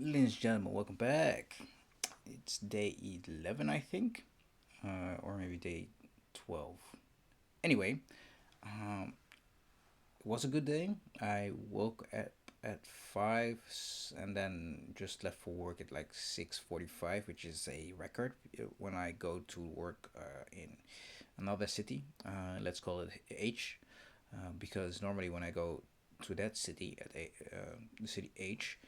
Ladies and gentlemen, welcome back. It's day 11, I think, or maybe day 12. Anyway, um, it was a good day. I woke up at 5 and then just left for work at like 6:45, which is a record when I go to work in another city. Let's call it H, because normally when I go to that city the city H,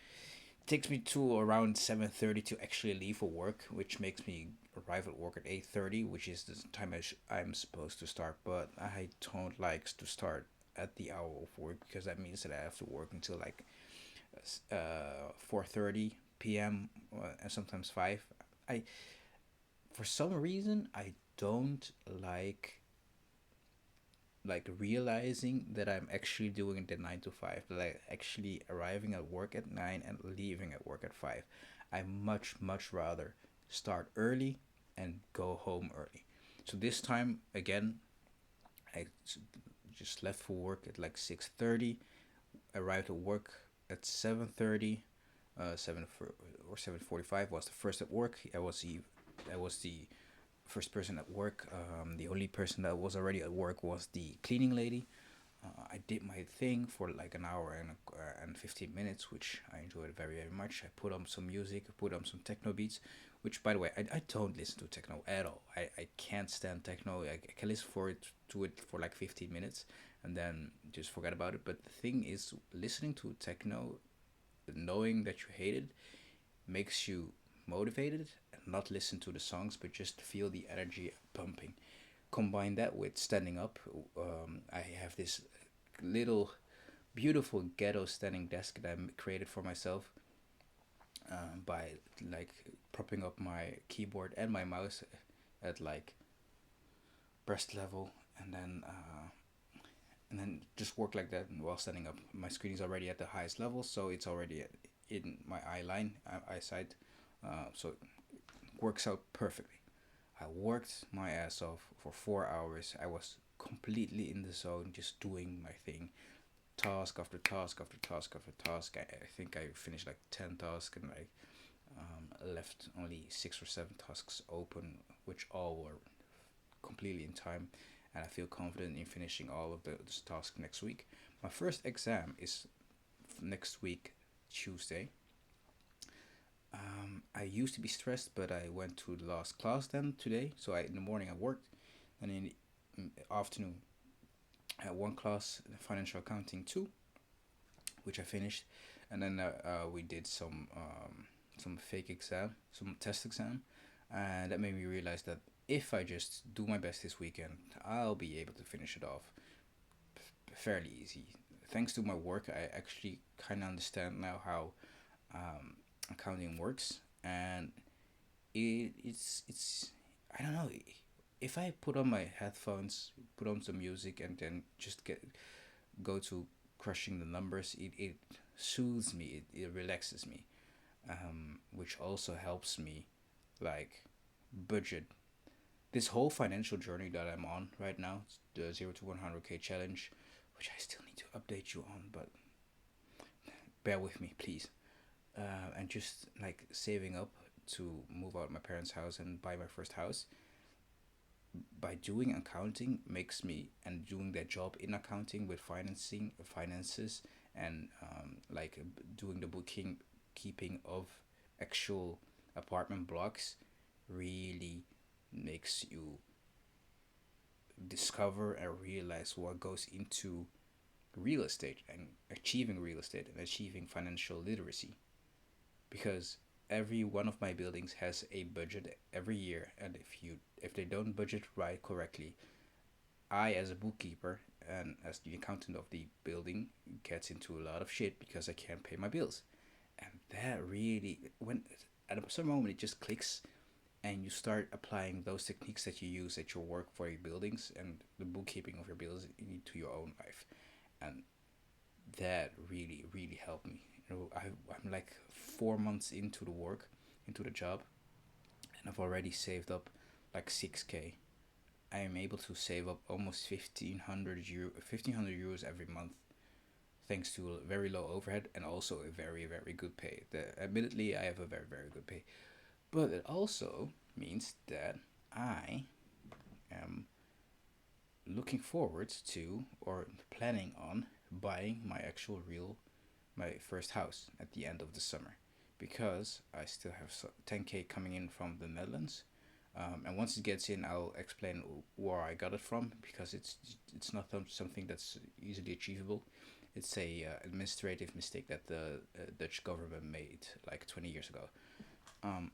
takes me to around 7:30 to actually leave for work, which makes me arrive at work at 8:30, which is the time I'm supposed to start. But I don't like to start at the hour of work because that means that I have to work until like 4:30 p.m. And sometimes 5. I For some reason I don't like realizing that I'm actually doing the 9 to 5, that I actually arriving at work at 9 and leaving at work at 5. I much rather start early and go home early. So this time again, I just left for work at like 6:30, arrived at work at 7:30, 7:45 was the first at work. I was the first person at work. The only person that was already at work was the cleaning lady. I did my thing for like an hour and 15 minutes, which I enjoyed very much. I put on some music, put on some techno beats, which by the way, I don't listen to techno at all. I can't stand techno. I can listen to it for like 15 minutes and then just forget about it. But the thing is, listening to techno, knowing that you hate it, makes you motivated and not listen to the songs, but just feel the energy pumping. Combine that with standing up. I have this little beautiful ghetto standing desk that I created for myself, by like propping up my keyboard and my mouse at like breast level, and then just work like that while standing up. My screen is already at the highest level, so it's already in my eyesight, so it works out perfectly. I worked my ass off for 4 hours. I was completely in the zone, just doing my thing, task after task after task after task. I think I finished like 10 tasks, and I left only 6 or 7 tasks open, which all were completely in time. And I feel confident in finishing all of those tasks next week. My first exam is next week, Tuesday. I used to be stressed, but I went to the last class then today. So in the morning I worked, and in the afternoon I had one class, financial accounting two, which I finished, and then we did some fake exam, some test exam, and that made me realize that if I just do my best this weekend, I'll be able to finish it off fairly easy. Thanks to my work, I actually kind of understand now how accounting works, and it's I don't know, if I put on my headphones, put on some music, and then just get go to crushing the numbers, it soothes me, it relaxes me, which also helps me like budget this whole financial journey that I'm on right now, the 0 to 100K challenge, which I still need to update you on, but bear with me, please. And just like saving up to move out of my parents' house and buy my first house, by doing accounting makes me, and doing that job in accounting with finances, and doing the booking keeping of actual apartment blocks, really makes you discover and realize what goes into real estate and achieving real estate and achieving financial literacy, because every one of my buildings has a budget every year, and if they don't budget right correctly, I, as a bookkeeper and as the accountant of the building, gets into a lot of shit because I can't pay my bills. And that really, when at a certain moment it just clicks, and you start applying those techniques that you use at your work for your buildings and the bookkeeping of your bills into your own life. And that really helped me. I'm like 4 months into the work, into the job, and I've already saved up like 6K. I am able to save up almost 1,500 €, 1,500 euros every month thanks to a very low overhead and also a very, very good pay. Admittedly, I have a very, very good pay, but it also means that I am looking forward to or planning on buying my first house at the end of the summer, because I still have 10K coming in from the Netherlands. And once it gets in, I'll explain where I got it from, because it's not something that's easily achievable. It's a administrative mistake that the Dutch government made like 20 years ago. Um,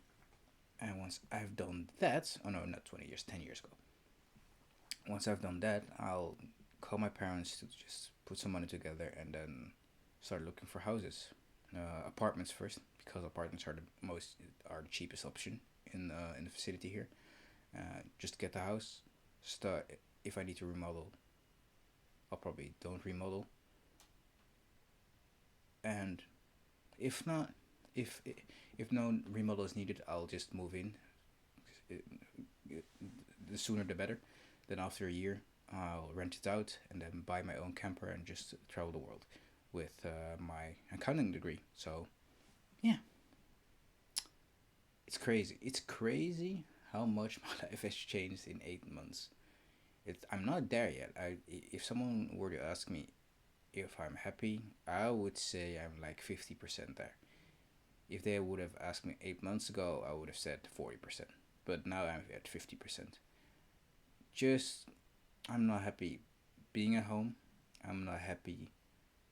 and once I've done that, oh no, not 20 years, 10 years ago. Once I've done that, I'll call my parents to just put some money together and then start looking for houses, apartments first, because apartments are the cheapest option in the vicinity here. Just get the house. Start. If I need to remodel, I'll probably don't remodel. And if not, if if no remodel is needed, I'll just move in. The sooner the better. Then after a year, I'll rent it out and then buy my own camper and just travel the world with my accounting degree. So yeah, it's crazy. It's crazy how much my life has changed in 8 months. I'm not there yet. If someone were to ask me if I'm happy, I would say I'm like 50% there. If they would have asked me 8 months ago, I would have said 40%. But now I'm at 50%. Just, I'm not happy being at home. I'm not happy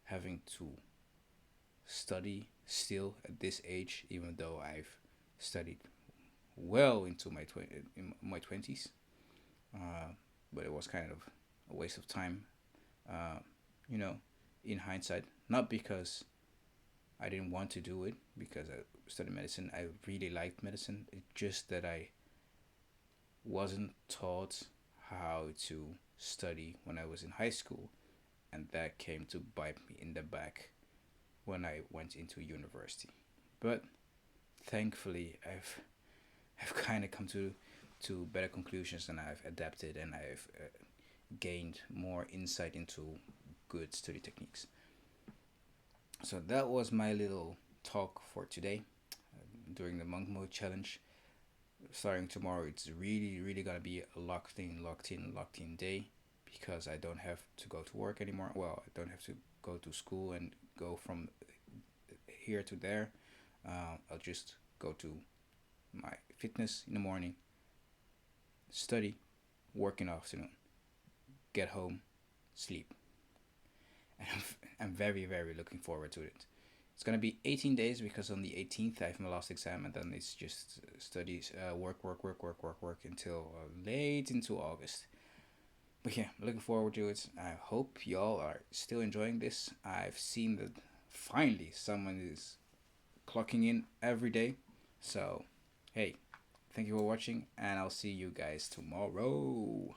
having to study still at this age, even though I've studied well into my 20s. Uh, but it was kind of a waste of time, uh, you know, in hindsight. Not because I didn't want to do it, because I studied medicine. I really liked medicine. It's just that I wasn't taught how to study when I was in high school, and that came to bite me in the back when I went into university. But thankfully, I've kind of come to better conclusions, and I've adapted, and I've gained more insight into good study techniques. So that was my little talk for today, during the monk mode challenge. Starting tomorrow, it's really gonna be a locked in day, because I don't have to go to work anymore. Well, I don't have to go to school and go from here to there. I'll just go to my fitness in the morning, study, work in the afternoon, get home, sleep. And I'm very, very looking forward to it. It's gonna be 18 days, because on the 18th I have my last exam, and then it's just studies, work until late into August. But yeah, looking forward to it. I hope y'all are still enjoying this. I've seen that finally someone is clocking in every day. So, hey, thank you for watching, and I'll see you guys tomorrow.